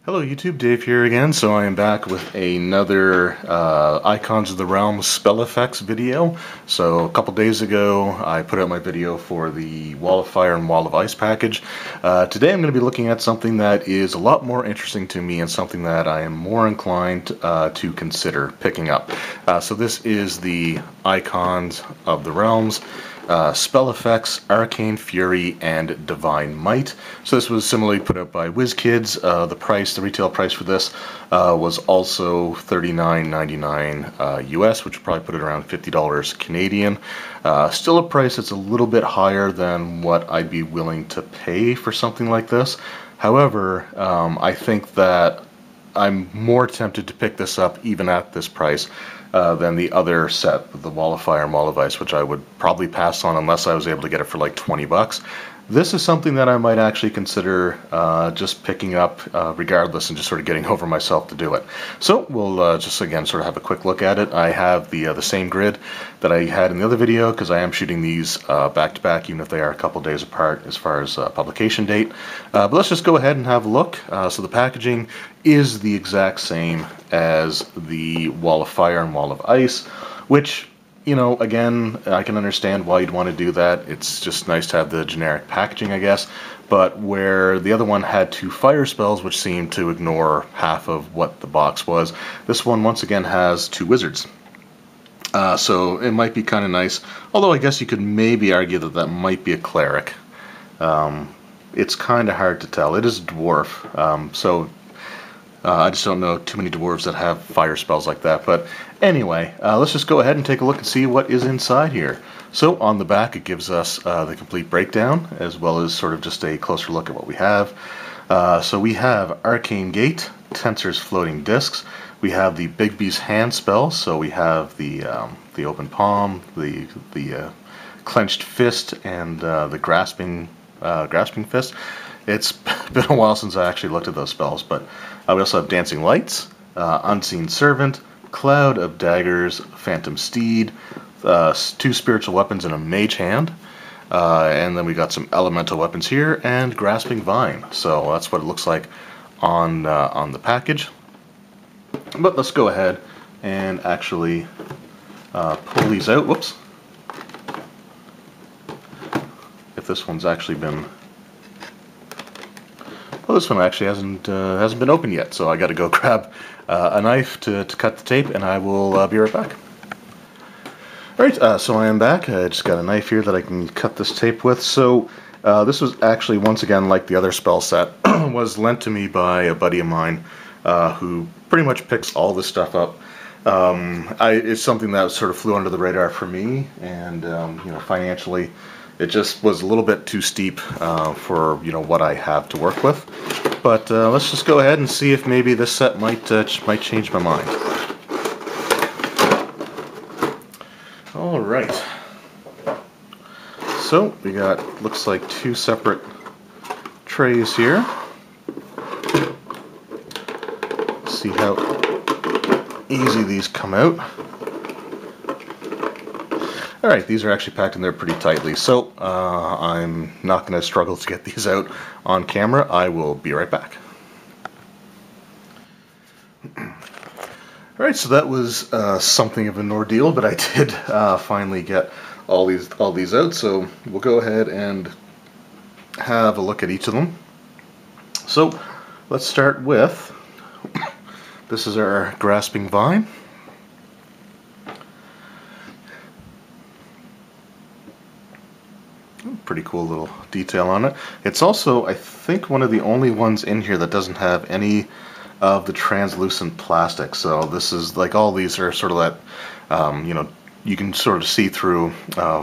Hello YouTube, Dave here again. So I am back with another Icons of the Realm spell effects video. So a couple days ago I put out my video for the Wall of Fire and Wall of Ice package. Today I'm going to be looking at something that is a lot more interesting to me and something that I am more inclined to consider picking up. So this is the Icons of the Realms. Spell effects, Arcane Fury, and Divine Might. So this was similarly put out by WizKids. The retail price for this was also $39.99 US, which would probably put it around $50 Canadian. Still a price that's a little bit higher than what I'd be willing to pay for something like this. However, I think that I'm more tempted to pick this up even at this price than the other set, the Wall of Fire and Wall of Ice, which I would probably pass on unless I was able to get it for like 20 bucks. This is something that I might actually consider just picking up regardless and just sort of getting over myself to do it. So we'll just again sort of have a quick look at it. I have the same grid that I had in the other video because I am shooting these back to back, even if they are a couple days apart as far as publication date. But let's just go ahead and have a look. So the packaging is the exact same as the Wall of Fire and Wall of Ice, which, you know, again, I can understand why you'd want to do that. It's just nice to have the generic packaging, I guess. But where the other one had 2 fire spells, which seemed to ignore half of what the box was, this one once again has 2 wizards. So it might be kind of nice. Although I guess you could maybe argue that that might be a cleric. It's kind of hard to tell. It is a dwarf, so I just don't know too many dwarves that have fire spells like that. But anyway, let's just go ahead and take a look and see what is inside here. So on the back it gives us the complete breakdown, as well as sort of just a closer look at what we have. So we have Arcane Gate, Tensor's Floating Discs. We have the Bigby's Hand spell, so we have the open palm, the clenched fist, and the grasping fist. It's been a while since I actually looked at those spells, but we also have Dancing Lights, Unseen Servant, Cloud of Daggers, Phantom Steed, 2 spiritual weapons and a mage hand, and then we got some elemental weapons here, and Grasping Vine. So that's what it looks like on the package. But let's go ahead and actually pull these out. Whoops. If this one's actually been... Well, this one actually hasn't been opened yet, so I got to go grab a knife to cut the tape, and I will be right back. Alright, so I am back. I just got a knife here that I can cut this tape with. So this was actually, once again, like the other spell set, was lent to me by a buddy of mine who pretty much picks all this stuff up. It's something that sort of flew under the radar for me, and you know, financially, it just was a little bit too steep for, you know, what I have to work with. But let's just go ahead and see if maybe this set might change my mind. All right. So we got, looks like 2 separate trays here. See how easy these come out. Alright, these are actually packed in there pretty tightly, so I'm not going to struggle to get these out on camera. I will be right back. Alright, so that was something of an ordeal, but I did finally get all these out, so we'll go ahead and have a look at each of them. So let's start with, this is our Grasping Vine. Pretty cool little detail on it. It's also, I think, one of the only ones in here that doesn't have any of the translucent plastic. So this is, like, all these are sort of that, you know, you can sort of see through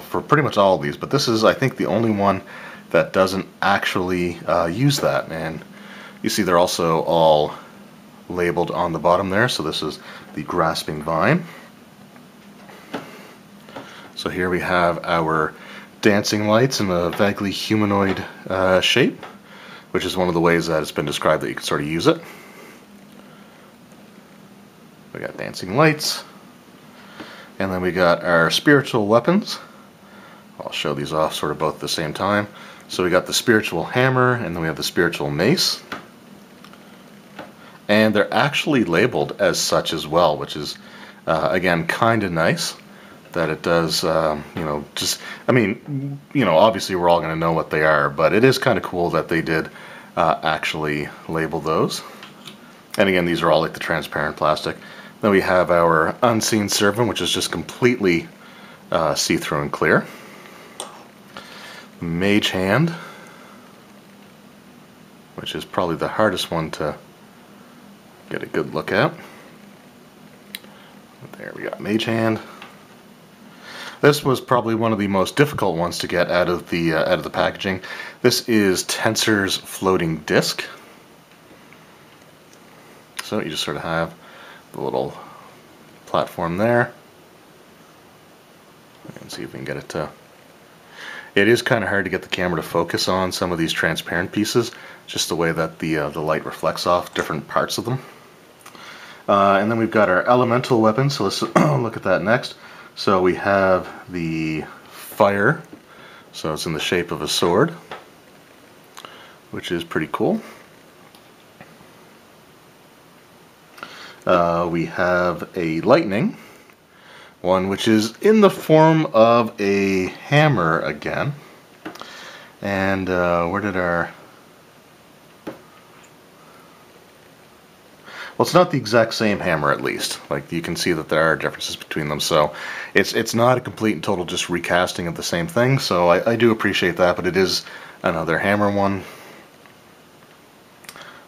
for pretty much all of these. But this is, I think, the only one that doesn't actually use that. And you see they're also all labeled on the bottom there. So this is the Grasping Vine. So here we have our Dancing Lights in a vaguely humanoid shape, which is one of the ways that it's been described that you can sort of use it. We got Dancing Lights, and then we got our spiritual weapons. I'll show these off sort of both at the same time. So we got the spiritual hammer, and then we have the spiritual mace. and they're actually labeled as such as well, which is again kind of nice that it does. Just, I mean, obviously we're all going to know what they are, but it is kind of cool that they did actually label those. And again, these are all like the transparent plastic. Then we have our Unseen Servant, which is just completely see-through and clear. Mage Hand, which is probably the hardest one to get a good look at. There we got Mage Hand. This was probably one of the most difficult ones to get out of the packaging. This is Tensor's Floating Disc. So you just sort of have the little platform there. And see if we can get it to... It is kind of hard to get the camera to focus on some of these transparent pieces, just the way that the light reflects off different parts of them. And then we've got our elemental weapons, so let's look at that next. So we have the fire, so it's in the shape of a sword, which is pretty cool. We have a lightning, one which is in the form of a hammer again. And where did our... Well, it's not the exact same hammer, at least. Like, you can see that there are differences between them, so it's not a complete and total just recasting of the same thing, so I do appreciate that, but it is another hammer one.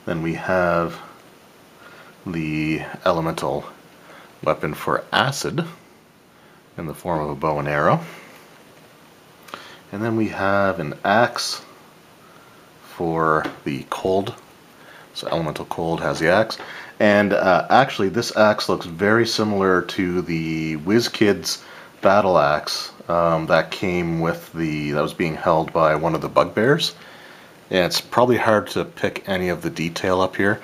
Then we have the elemental weapon for acid in the form of a bow and arrow. And then we have an axe for the cold. So elemental cold has the axe. And actually this axe looks very similar to the WizKids battle axe that came with that was being held by one of the bugbears. And it's probably hard to pick any of the detail up here,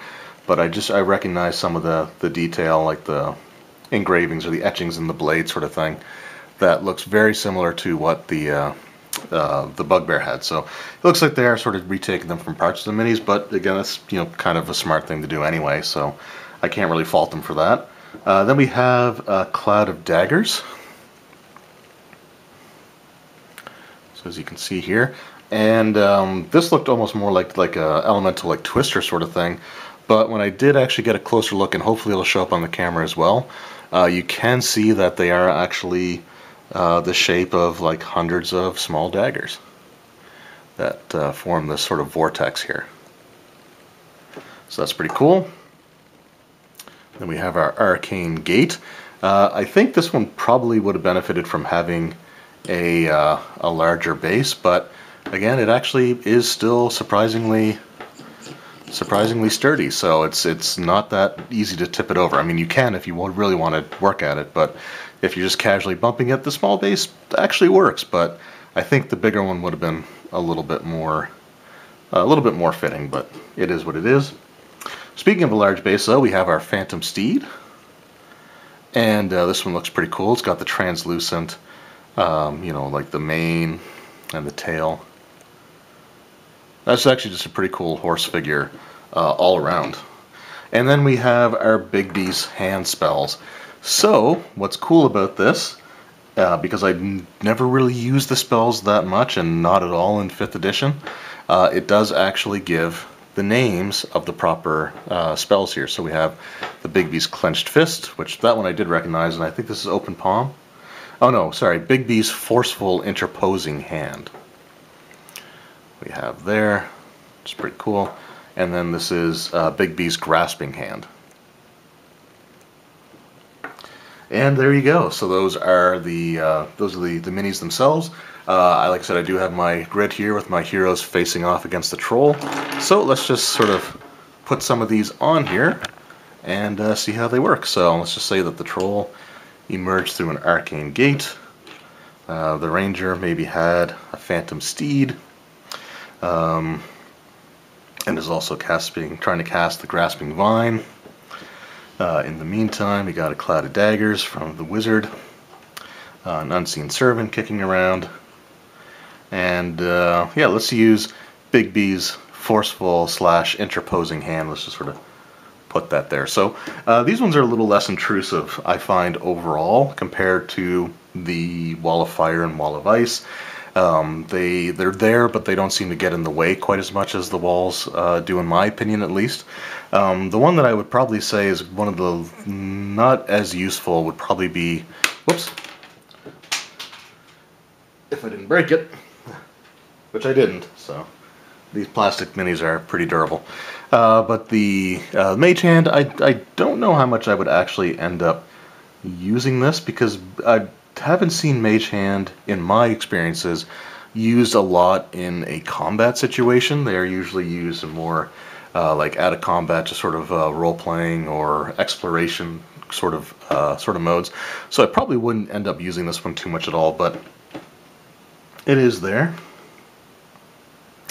but I recognize some of the detail, like the engravings or the etchings in the blade sort of thing, that looks very similar to what the bugbear had. So it looks like they are sort of retaking them from parts of the minis, but again, that's kind of a smart thing to do anyway, so I can't really fault them for that. Then we have a Cloud of Daggers. So as you can see here, and this looked almost more like a elemental, like Twister sort of thing. But when I did actually get a closer look, and hopefully it'll show up on the camera as well, you can see that they are actually the shape of like hundreds of small daggers that form this sort of vortex here. So that's pretty cool. Then we have our Arcane Gate. I think this one probably would have benefited from having a larger base, but again, it actually is still surprisingly sturdy, so it's not that easy to tip it over. I mean, you can if you really want to work at it, but if you're just casually bumping it, the small base actually works. But I think the bigger one would have been a little bit more fitting, but it is what it is. Speaking of a large base, though, we have our Phantom Steed, and this one looks pretty cool. It's got the translucent, like the mane and the tail. That's actually just a pretty cool horse figure all around. And then we have our Big B's hand spells. So, what's cool about this, because I never really used the spells that much, and not at all in 5th edition, it does actually give the names of the proper spells here. So we have the Big B's Clenched Fist, which that one I did recognize, and I think this is Open Palm. Oh no, sorry, Big B's Forceful Interposing Hand. We have there, which is pretty cool. And then this is Big B's Grasping Hand. And there you go. So those are the minis themselves. Like I said, I do have my grid here with my heroes facing off against the troll. So let's just sort of put some of these on here and see how they work. So let's just say that the troll emerged through an arcane gate. The ranger maybe had a phantom steed. And is also trying to cast the Grasping Vine. In the meantime, we got a Cloud of Daggers from the wizard, an Unseen Servant kicking around, and yeah, let's use Big B's Forceful / Interposing Hand. Let's just sort of put that there. So these ones are a little less intrusive, I find, overall, compared to the Wall of Fire and Wall of Ice. They're there, but they don't seem to get in the way quite as much as the walls do, in my opinion, at least. The one that I would probably say is one of the not as useful would probably be, whoops, if I didn't break it, which I didn't, so these plastic minis are pretty durable. But the Mage Hand, I don't know how much I would actually end up using this, because I haven't seen Mage Hand, in my experiences, used a lot in a combat situation. They are usually used in more like out of combat, just sort of role-playing or exploration sort of modes. So I probably wouldn't end up using this one too much at all, but it is there.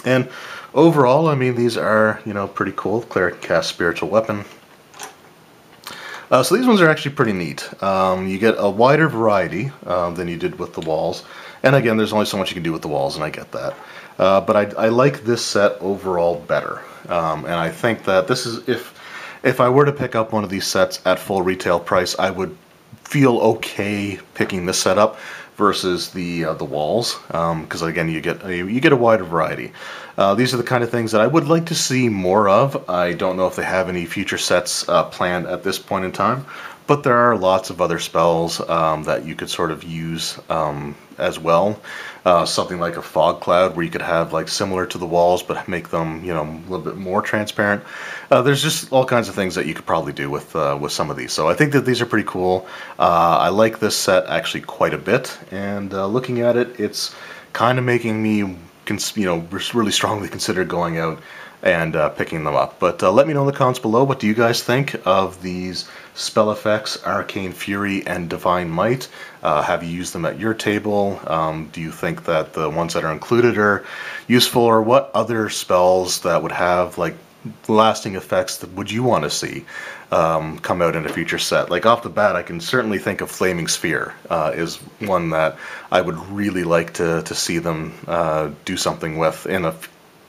And overall, I mean, these are, you know, pretty cool. Cleric can cast Spiritual Weapon. So these ones are actually pretty neat. You get a wider variety than you did with the walls. And again, there's only so much you can do with the walls, and I get that. But I like this set overall better. And I think that this is, if I were to pick up one of these sets at full retail price, I would feel okay picking this set up versus the walls, because again, you get a wider variety. These are the kind of things that I would like to see more of. I don't know if they have any future sets planned at this point in time, but there are lots of other spells that you could sort of use as well. Something like a fog cloud, where you could have, like, similar to the walls, but make them, you know, a little bit more transparent. There's just all kinds of things that you could probably do with some of these. So I think that these are pretty cool. I like this set actually quite a bit, and looking at it, it's kind of making me, you know, really strongly consider going out and picking them up. But let me know in the comments below, what do you guys think of these spell effects, Arcane Fury and Divine Might? Have you used them at your table? Do you think that the ones that are included are useful, or what other spells that would have, like, lasting effects that would you want to see come out in a future set? Like, off the bat, I can certainly think of Flaming Sphere is one that I would really like to see them do something with in a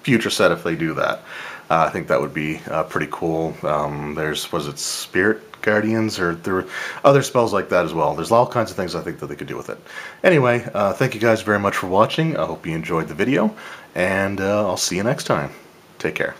future set if they do that. I think that would be pretty cool. Was it Spirit Guardians, or there were other spells like that as well. There's all kinds of things I think that they could do with it. Anyway, thank you guys very much for watching. I hope you enjoyed the video, and I'll see you next time. Take care.